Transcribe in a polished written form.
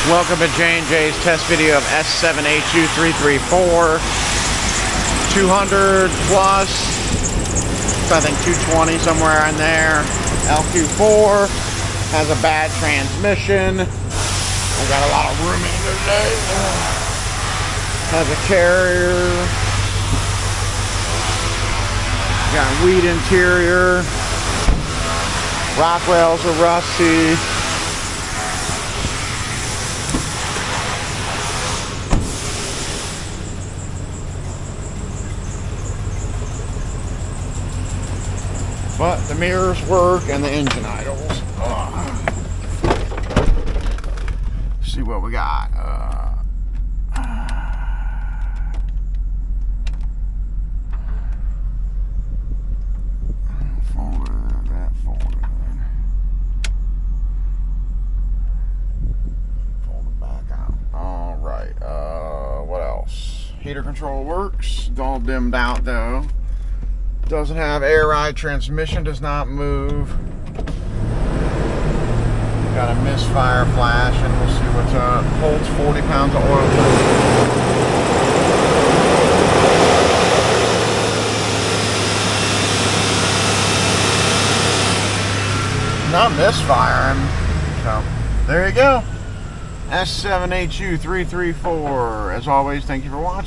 Welcome to J&J's test video of S7HU334. 200 plus, I think 220 somewhere in there. LQ4 has a bad transmission. I got a lot of room in today. Has a carrier. Got wheat interior. Rockwells are rusty. But the mirrors work and the engine idles. See what we got. That folder. Fold it back out. All right. What else? Heater control works. It's all dimmed out though. Doesn't have air ride transmission, does not move. Got a misfire flash, and we'll see what's up. Holds 40 pounds of oil. Not misfiring. So, there you go. S7HU334. As always, thank you for watching.